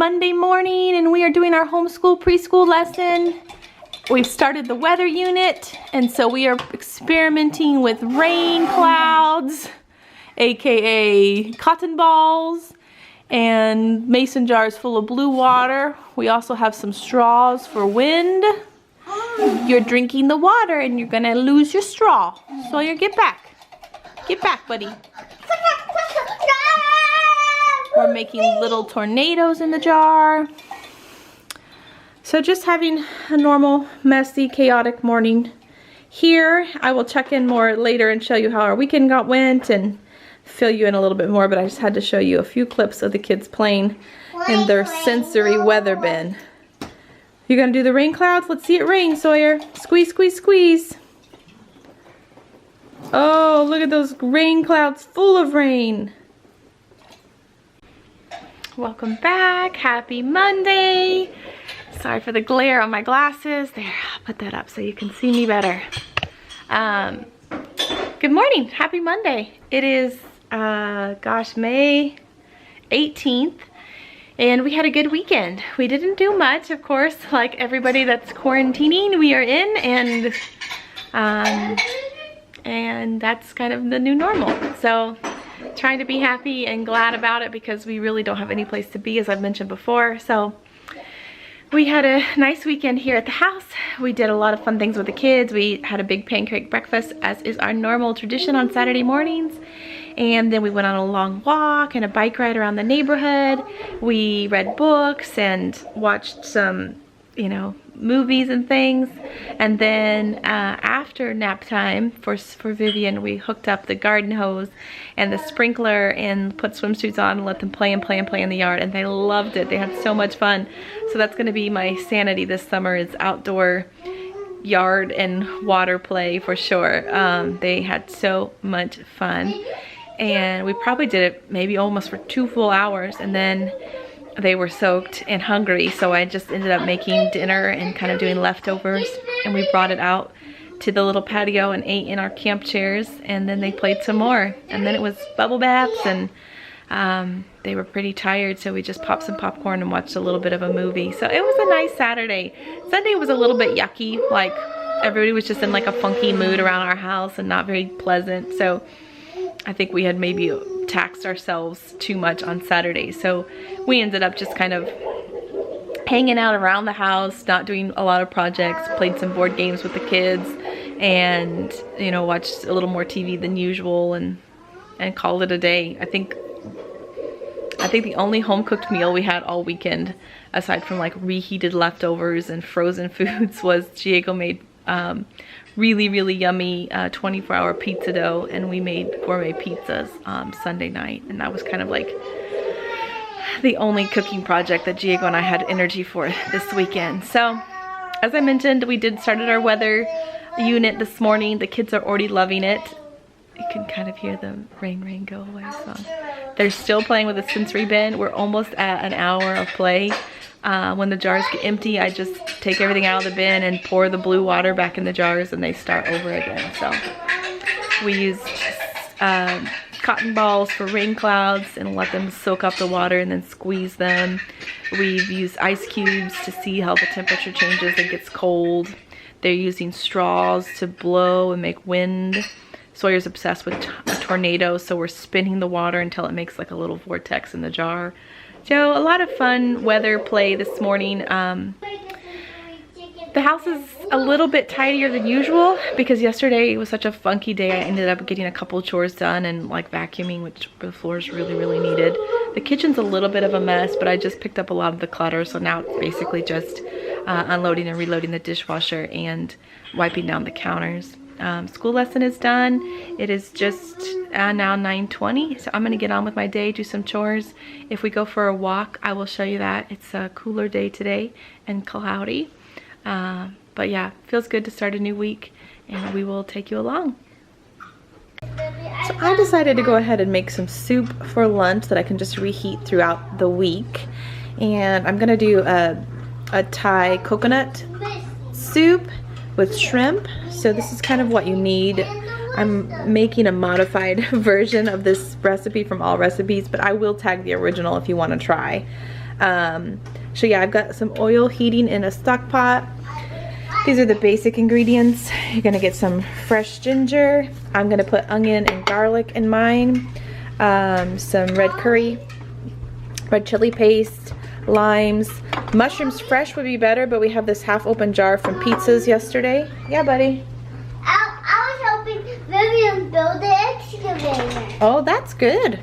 Monday morning and we are doing our homeschool preschool lesson. We've started the weather unit, and so we are experimenting with rain clouds, aka cotton balls, and mason jars full of blue water. We also have some straws for wind. You're drinking the water and you're gonna lose your straw. So you get back. Get back, buddy. We're making little tornadoes in the jar. So just having a normal, messy, chaotic morning here. I will check in more later and show you how our weekend went and fill you in a little bit more, but I just had to show you a few clips of the kids playing in their sensory weather bin. You gonna do the rain clouds? Let's see it rain, Sawyer. Squeeze, squeeze, squeeze. Oh, look at those rain clouds full of rain. Welcome back. Happy Monday. Sorry for the glare on my glasses. There, I'll put that up so you can see me better. Good morning. Happy Monday. It is, May 18th. And we had a good weekend. We didn't do much, of course, like everybody that's quarantining, we are in, and that's kind of the new normal. So trying to be happy and glad about it because we really don't have any place to be, as I've mentioned before. So we had a nice weekend here at the house. We did a lot of fun things with the kids. We had a big pancake breakfast, as is our normal tradition on Saturday mornings. And then we went on a long walk and a bike ride around the neighborhood. We read books and watched some, movies and things. And then after nap time for Vivian, we hooked up the garden hose and the sprinkler and put swimsuits on and let them play and play and play in the yard. And they loved it. They had so much fun. So that's going to be my sanity this summer, is outdoor yard and water play for sure. They had so much fun. And we probably did it maybe almost for 2 full hours, and then they were soaked and hungry, so I just ended up making dinner and kind of doing leftovers, and we brought it out to the little patio and ate in our camp chairs, and then they played some more, and then it was bubble baths, and they were pretty tired, so we just popped some popcorn and watched a little bit of a movie. So it was a nice Saturday. Sunday was a little bit yucky, like everybody was just in like a funky mood around our house and not very pleasant, so I think we had maybe taxed ourselves too much on Saturday. So we ended up just kind of hanging out around the house, not doing a lot of projects, played some board games with the kids, and watched a little more TV than usual, and called it a day. I think the only home cooked meal we had all weekend, aside from like reheated leftovers and frozen foods, was Diego made really yummy 24-hour pizza dough, and we made gourmet pizzas Sunday night, and that was kind of like the only cooking project that Diego and I had energy for this weekend. So as I mentioned, we started our weather unit this morning. The kids are already loving it. You can kind of hear the rain go away song. They're still playing with the sensory bin. We're almost at an hour of play. When the jars get empty, I just take everything out of the bin and pour the blue water back in the jars, and they start over again. So we use cotton balls for rain clouds and let them soak up the water and then squeeze them. We've used ice cubes to see how the temperature changes. It gets cold. They're using straws to blow and make wind. Sawyer's obsessed with a tornado, so we're spinning the water until it makes like a little vortex in the jar. So a lot of fun weather play this morning. The house is a little bit tidier than usual because yesterday was such a funky day. I ended up getting a couple chores done and like vacuuming, which the floors really needed. The kitchen's a little bit of a mess, but I just picked up a lot of the clutter, so now it's basically just unloading and reloading the dishwasher and wiping down the counters. School lesson is done. It is just now 9:20, so I'm gonna get on with my day, do some chores. If we go for a walk, I will show you that. It's a cooler day today and cloudy, but yeah, feels good to start a new week, and we will take you along. So I decided to go ahead and make some soup for lunch that I can just reheat throughout the week, and I'm gonna do a Thai coconut soup with shrimp. So this is kind of what you need. I'm making a modified version of this recipe from All Recipes, but I will tag the original if you want to try. So yeah, I've got some oil heating in a stock pot. These are the basic ingredients. You're gonna get some fresh ginger. I'm gonna put onion and garlic in mine. Some red curry, red chili paste, limes. Mushrooms fresh would be better, but we have this half open jar from pizzas yesterday. Yeah, buddy? I was helping Vivian build the excavator. Oh, that's good.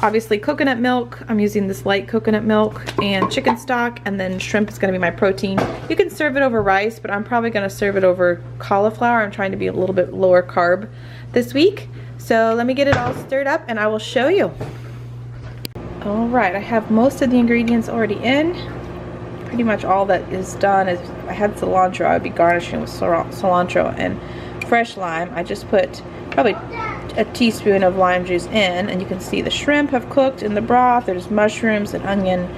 Obviously coconut milk. I'm using this light coconut milk and chicken stock, and then shrimp is gonna be my protein. You can serve it over rice, but I'm probably gonna serve it over cauliflower. I'm trying to be a little bit lower carb this week. So let me get it all stirred up and I will show you. All right, I have most of the ingredients already in. Pretty much all that is done is, I had cilantro, I would be garnishing with cilantro and fresh lime. I just put probably a teaspoon of lime juice in, and you can see the shrimp have cooked in the broth. There's mushrooms and onion,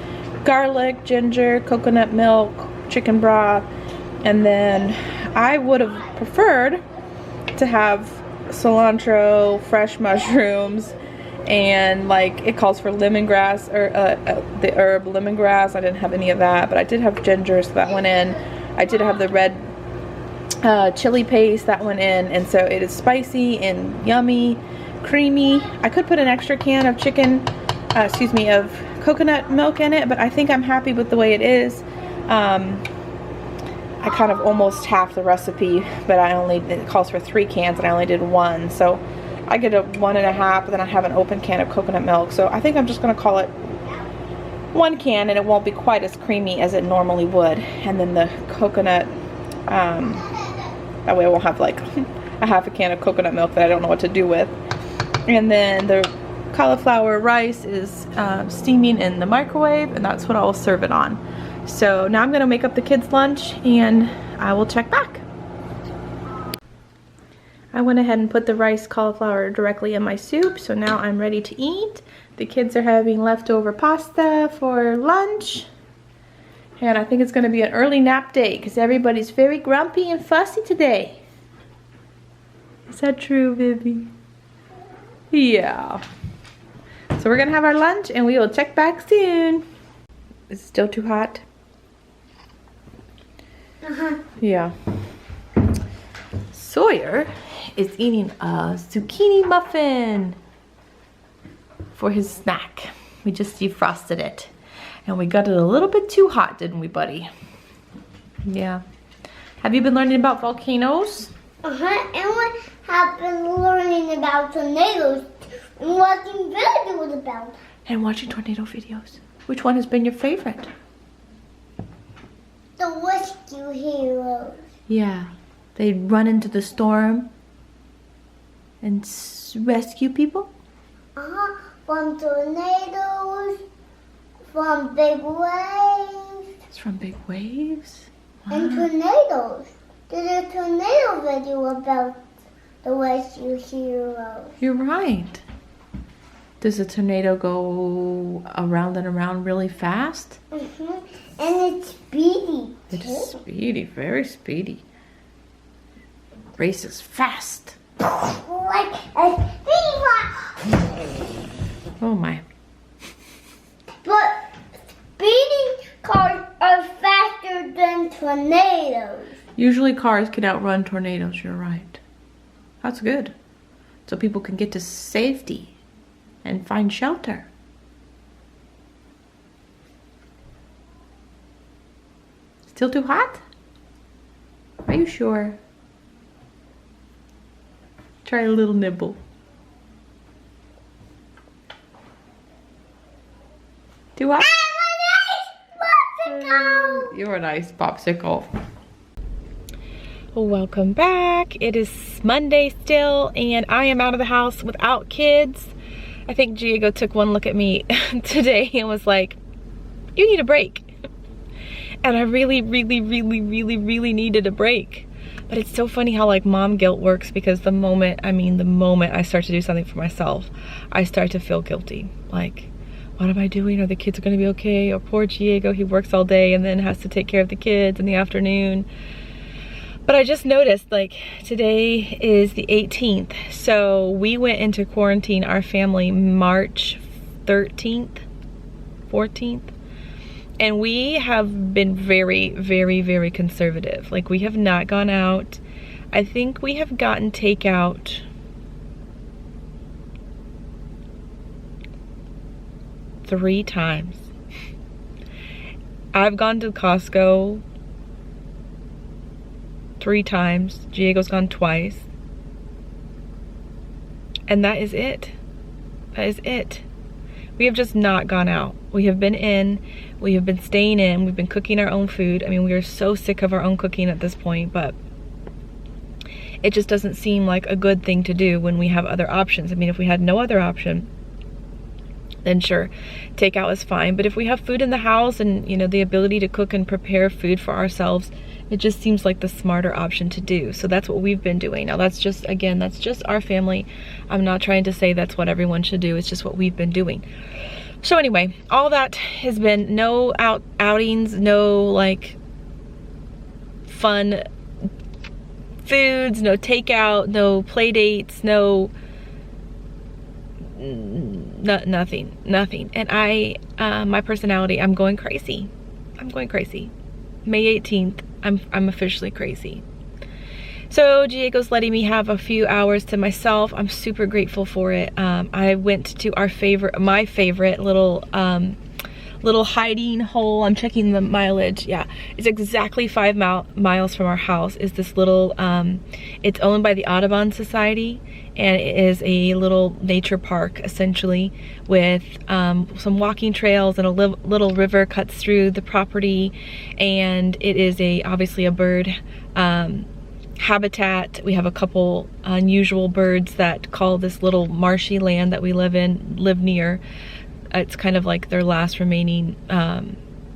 garlic, ginger, coconut milk, chicken broth, and then I would have preferred to have cilantro, fresh mushrooms, and like it calls for lemongrass, or the herb lemongrass. I didn't have any of that, but I did have ginger, so that went in. I did have the red chili paste that went in, and so it is spicy and yummy, creamy. I could put an extra can of of coconut milk in it, but I think I'm happy with the way it is. I kind of almost half the recipe, but it calls for 3 cans and I only did 1, so I get a 1.5, but then I have an open can of coconut milk, so I think I'm just gonna call it 1 can, and it won't be quite as creamy as it normally would. And then the coconut, that way I won't have like a half a can of coconut milk that I don't know what to do with. And then the cauliflower rice is steaming in the microwave, and that's what I'll serve it on. So now I'm gonna make up the kids' lunch and I will check back. I went ahead and put the rice cauliflower directly in my soup, so now I'm ready to eat. The kids are having leftover pasta for lunch. And I think it's gonna be an early nap day because everybody's very grumpy and fussy today. Is that true, Vivi? Yeah. So we're gonna have our lunch and we will check back soon. Is it still too hot? Yeah. Sawyer is eating a zucchini muffin for his snack. We just defrosted it. And we got it a little bit too hot, didn't we, buddy? Yeah. Have you been learning about volcanoes? And we have been learning about tornadoes and watching videos about them. And watching tornado videos. Which one has been your favorite? The rescue heroes. Yeah. They run into the storm and rescue people? From tornadoes, from big waves. It's from big waves? Wow. And tornadoes. There's a tornado video about the rescue heroes. You're right. Does a tornado go around and around really fast? And it's speedy. It is speedy, very speedy. Races fast. Like a speedy. Oh my. But speeding cars are faster than tornadoes. Usually cars can outrun tornadoes, you're right. That's good. So people can get to safety and find shelter. Still too hot? Are you sure? Try a little nibble. Too hot? You're a nice popsicle. Welcome back. It is Monday still, and I am out of the house without kids. I think Diego took one look at me today and was like, you need a break. And I really needed a break. But it's so funny how like mom guilt works, because the moment I start to do something for myself, I start to feel guilty. Like, what am I doing? Are the kids gonna be okay? Or poor Diego, he works all day and then has to take care of the kids in the afternoon. But I just noticed, like, today is the 18th. So we went into quarantine, our family, March 13th, 14th. And we have been very, very, very conservative. Like, we have not gone out. I think we have gotten takeout 3 times. I've gone to Costco 3 times. Diego's gone twice. And that is it. That is it. We have just not gone out. We have been in, we have been staying in, we've been cooking our own food. I mean, we are so sick of our own cooking at this point, but it just doesn't seem like a good thing to do when we have other options. I mean, if we had no other option, then sure, takeout is fine. But if we have food in the house and, you know, the ability to cook and prepare food for ourselves, it just seems like the smarter option to do. So that's what we've been doing. Now that's just, again, that's just our family. I'm not trying to say that's what everyone should do. It's just what we've been doing. So anyway, all that has been no outings, no like fun foods, no takeout, no play dates, nothing. And my personality, I'm going crazy. May 18th, I'm officially crazy. So Diego's letting me have a few hours to myself. I'm super grateful for it. I went to my favorite little hiding hole. I'm checking the mileage. Yeah, it's exactly 5 miles from our house. Is this little, it's owned by the Audubon Society, and it is a little nature park essentially with some walking trails, and a little river cuts through the property, and it is obviously a bird habitat. We have a couple unusual birds that call this little marshy land that we live near. It's kind of like their last remaining,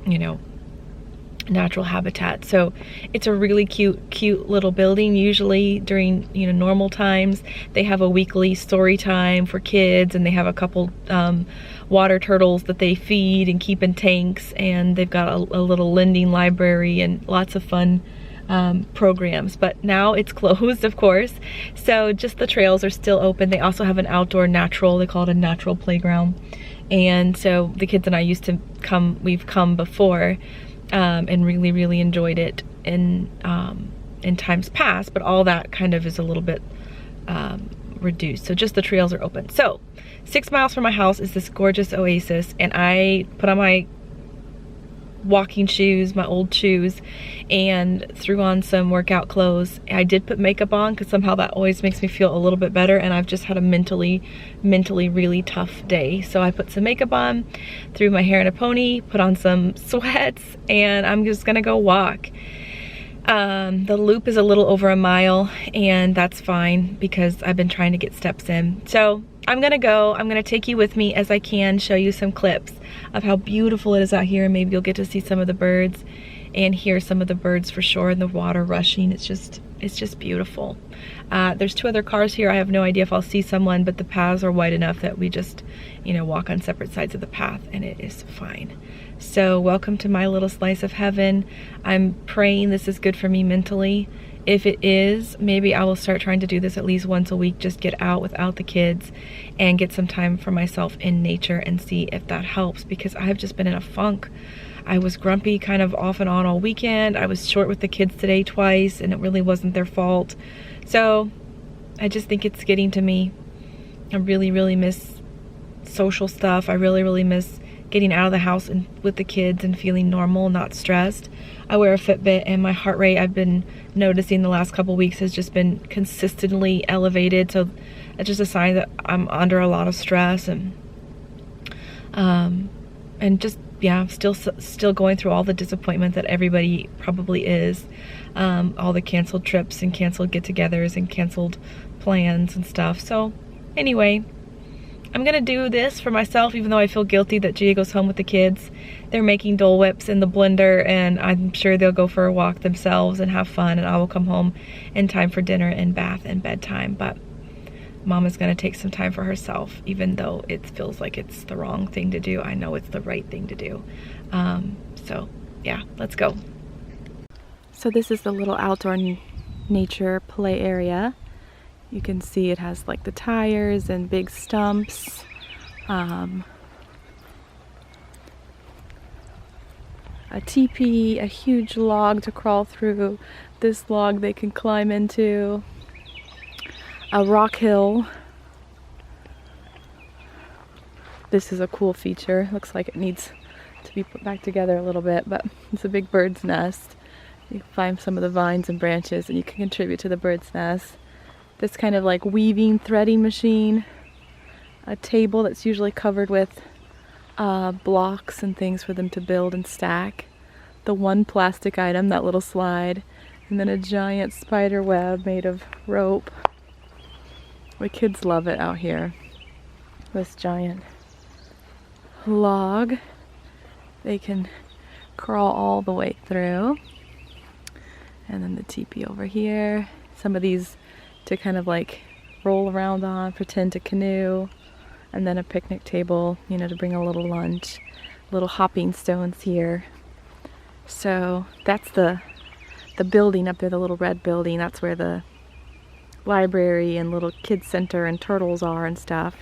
you know, natural habitat. So it's a really cute little building. Usually during, you know, normal times, they have a weekly story time for kids, and they have a couple water turtles that they feed and keep in tanks, and they've got a little lending library and lots of fun programs. But now it's closed, of course, so just the trails are still open. They also have an outdoor natural, they call it a natural playground, and so the kids and I used to come, we've come before, and really enjoyed it in times past, but all that kind of is a little bit reduced. So just the trails are open. So 6 miles from my house is this gorgeous oasis, and I put on my walking shoes, my old shoes, and threw on some workout clothes. I did put makeup on because somehow that always makes me feel a little bit better, and I've just had a mentally really tough day. So I put some makeup on, threw my hair in a pony, put on some sweats, and I'm just gonna go walk. The loop is a little over a mile, and that's fine because I've been trying to get steps in. So I'm gonna take you with me as I can, show you some clips of how beautiful it is out here, and maybe you'll get to see some of the birds and hear some of the birds for sure, and the water rushing. It's just beautiful. There's 2 other cars here. I have no idea if I'll see someone, but the paths are wide enough that we just, you know, walk on separate sides of the path, and it is fine. So welcome to my little slice of heaven. I'm praying this is good for me mentally. If it is, maybe I will start trying to do this at least once a week, just get out without the kids and get some time for myself in nature and see if that helps, because I have just been in a funk. I was grumpy kind of off and on all weekend. I was short with the kids today twice, and it really wasn't their fault. So I just think it's getting to me. I really miss social stuff. I really miss getting out of the house and with the kids and feeling normal, not stressed. I wear a Fitbit, and my heart rate, I've been noticing the last couple weeks, has just been consistently elevated. So it's just a sign that I'm under a lot of stress, and just, yeah, still going through all the disappointment that everybody probably is. All the canceled trips and canceled get-togethers and canceled plans and stuff. So anyway, I'm gonna do this for myself, even though I feel guilty that Gia goes home with the kids. They're making Dole Whips in the blender, and I'm sure they'll go for a walk themselves and have fun, and I will come home in time for dinner and bath and bedtime. But Mom is gonna take some time for herself, even though it feels like it's the wrong thing to do. I know it's the right thing to do. So yeah, let's go. So this is the little outdoor nature play area. You can see it has like the tires and big stumps. a teepee, a huge log to crawl through. This log they can climb into. A rock hill. This is a cool feature. Looks like it needs to be put back together a little bit, but it's a big bird's nest. You can find some of the vines and branches and you can contribute to the bird's nest. This kind of like weaving, threading machine. A table that's usually covered with blocks and things for them to build and stack. The one plastic item, that little slide. And then a giant spider web made of rope. The kids love it out here. This giant log. They can crawl all the way through. And then the teepee over here. Some of these to kind of like roll around on, pretend to canoe. And then a picnic table, you know, to bring a little lunch. Little hopping stones here. So that's the building up there, the little red building. That's where the library and little kids center and turtles are and stuff.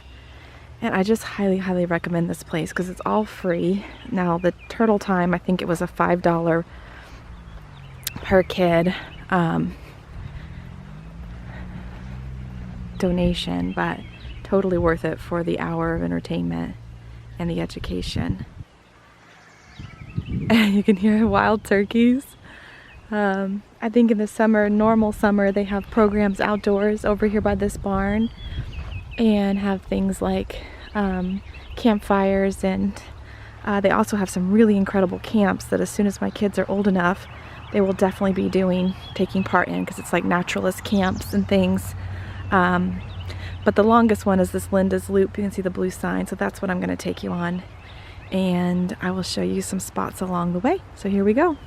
And I just highly recommend this place because it's all free. Now the turtle time, I think it was a $5 per kid donation, but totally worth it for the hour of entertainment and the education. And you can hear wild turkeys. I think in the summer, normal summer, they have programs outdoors over here by this barn and have things like campfires, and they also have some really incredible camps that as soon as my kids are old enough, they will definitely be taking part in, because it's like naturalist camps and things. But the longest one is this Linda's Loop. You can see the blue sign, so that's what I'm going to take you on. And I will show you some spots along the way. So here we go.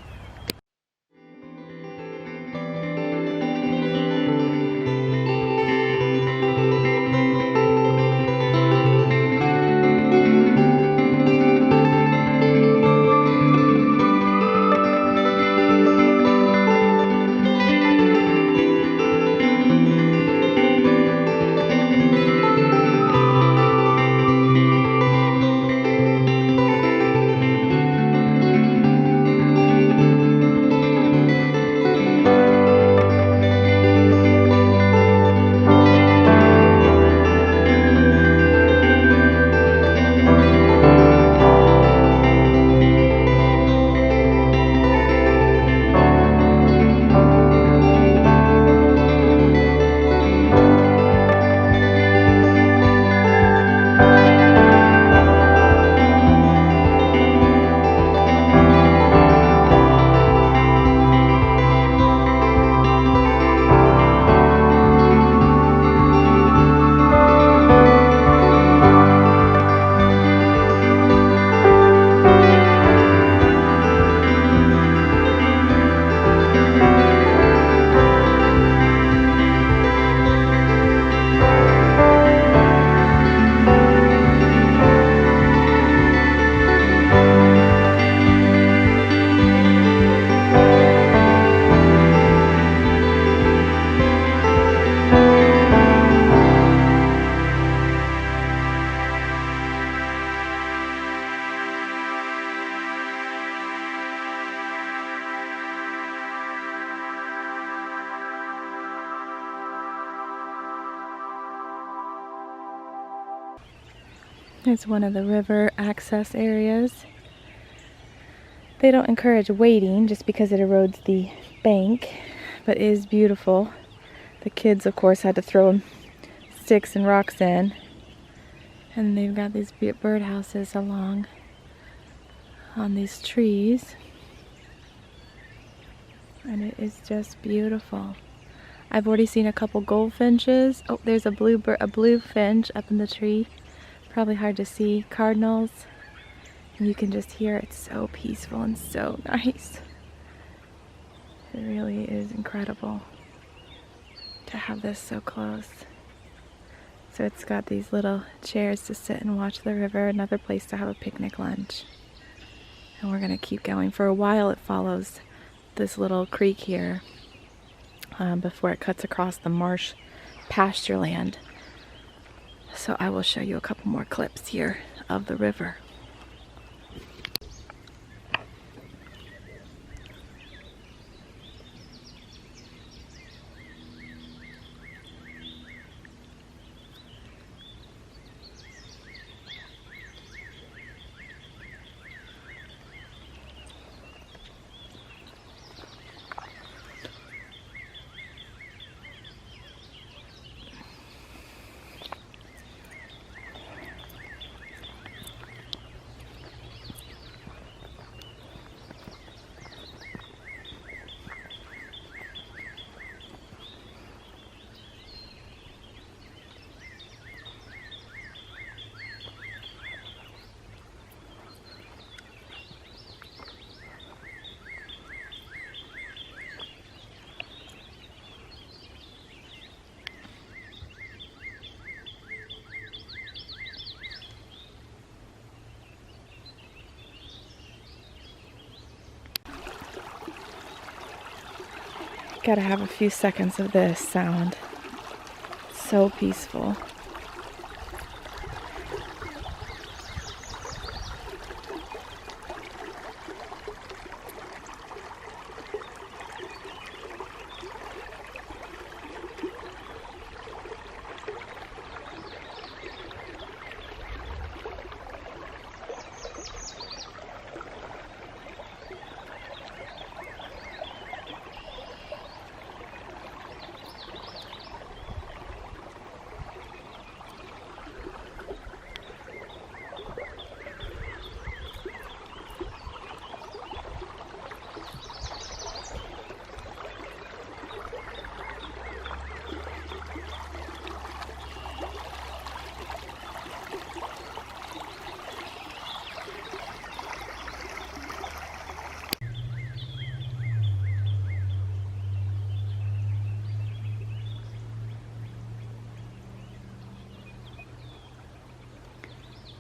It's one of the river access areas. They don't encourage wading just because it erodes the bank, but it is beautiful. The kids, of course, had to throw sticks and rocks in. And they've got these birdhouses along on these trees. And it is just beautiful. I've already seen a couple goldfinches. Oh, there's a blue finch up in the tree. Probably hard to see. Cardinals. And you can just hear it's so peaceful and so nice. It really is incredible to have this so close. So it's got these little chairs to sit and watch the river, another place to have a picnic lunch. And we're going to keep going. For a while it follows this little creek here before it cuts across the marsh pasture land. So I will show you a couple more clips here of the river. Gotta have a few seconds of this sound. So peaceful.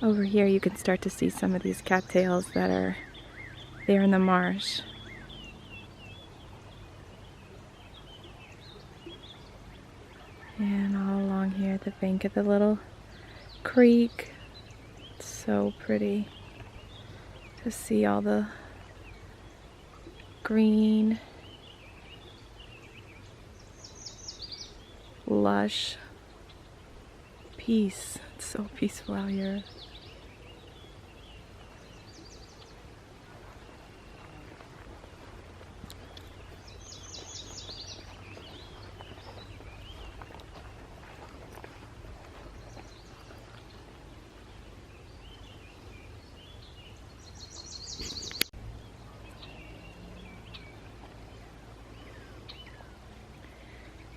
Over here you can start to see some of these cattails that are there in the marsh. And all along here at the bank of the little creek. It's so pretty to see all the green, lush peace. It's so peaceful out here.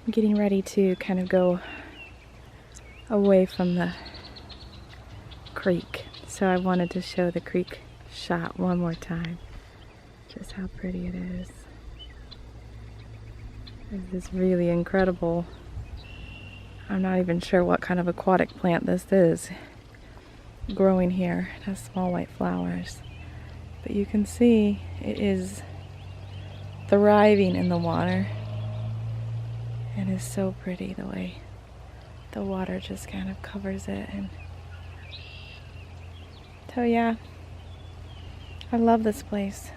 I'm getting ready to kind of go away from the creek, so I wanted to show the creek shot one more time. Just how pretty it is. There's this really incredible, I'm not even sure what kind of aquatic plant this is, growing here. It has small white flowers, but you can see it is thriving in the water. It is so pretty the way the water just kind of covers it. And so yeah, I love this place.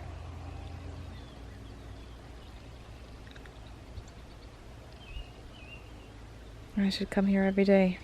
I should come here every day.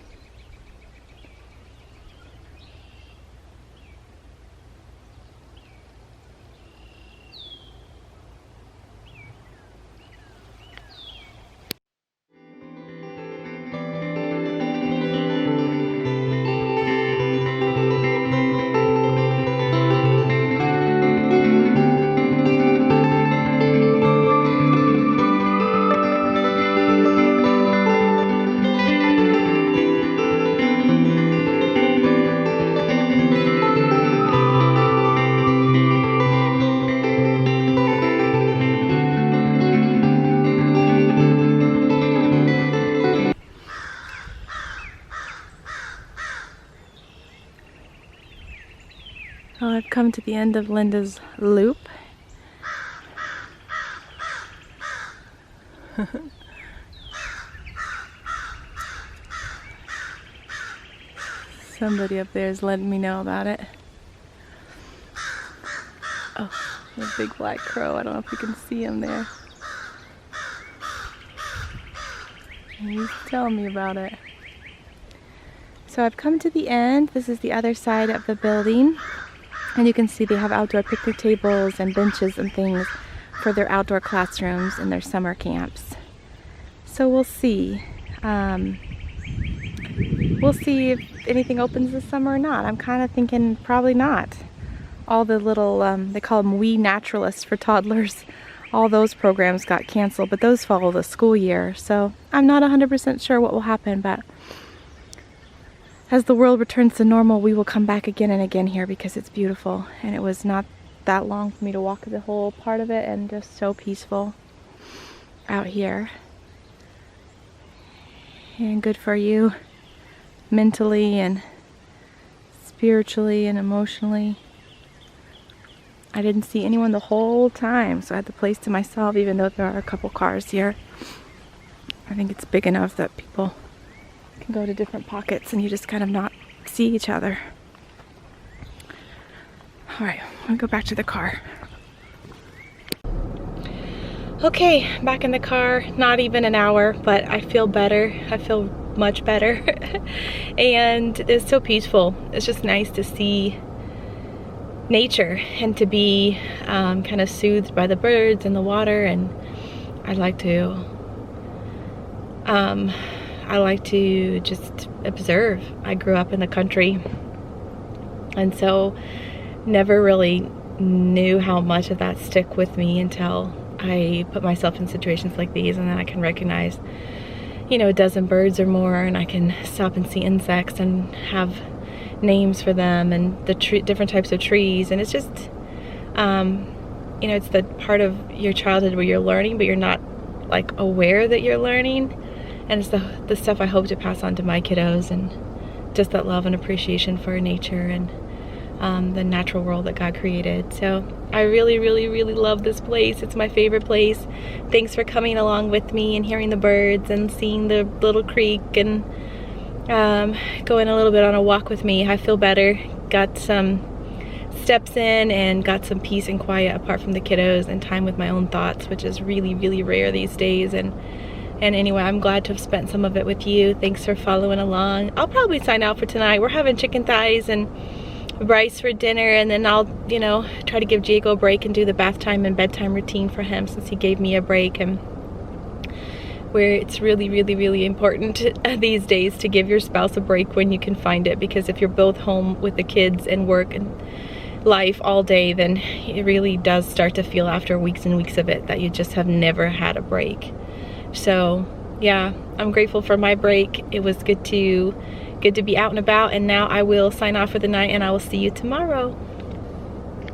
Well, I've come to the end of Linda's loop. Somebody up there is letting me know about it. Oh, the big black crow. I don't know if you can see him there. And he's telling me about it. So I've come to the end. This is the other side of the building. And you can see they have outdoor picnic tables and benches and things for their outdoor classrooms and their summer camps. So we'll see. We'll see if anything opens this summer or not. I'm kind of thinking probably not. All the little, they call them wee naturalists for toddlers. All those programs got canceled, but those follow the school year. So I'm not 100% sure what will happen, but as the world returns to normal, we will come back again and again here because it's beautiful. And it was not that long for me to walk the whole part of it, and just so peaceful out here. And good for you mentally and spiritually and emotionally. I didn't see anyone the whole time, so I had the place to myself, even though there are a couple cars here. I think it's big enough that people can go to different pockets and you just kind of not see each other. All right, I'll go back to the car. Okay, back in the car, not even an hour, but I feel better. I feel much better. And it's so peaceful. It's just nice to see nature and to be kind of soothed by the birds and the water. And I like to just observe. I grew up in the country, and so never really knew how much of that stuck with me until I put myself in situations like these, and then I can recognize, you know, a dozen birds or more, and I can stop and see insects and have names for them, and the different types of trees. And it's just, you know, it's the part of your childhood where you're learning, but you're not like aware that you're learning. And it's the stuff I hope to pass on to my kiddos, and just that love and appreciation for nature and the natural world that God created. So I really, really, really love this place. It's my favorite place. Thanks for coming along with me and hearing the birds and seeing the little creek and going a little bit on a walk with me. I feel better. Got some steps in and got some peace and quiet apart from the kiddos, and time with my own thoughts, which is really, really rare these days. And anyway, I'm glad to have spent some of it with you. Thanks for following along. I'll probably sign out for tonight. We're having chicken thighs and rice for dinner, and then I'll, you know, try to give Diego a break and do the bath time and bedtime routine for him, since he gave me a break. And where it's really, really, really important these days to give your spouse a break when you can find it, because if you're both home with the kids and work and life all day, then it really does start to feel after weeks and weeks of it that you just have never had a break. So yeah, I'm grateful for my break. It was good to be out and about, and now I will sign off for the night, and I will see you tomorrow.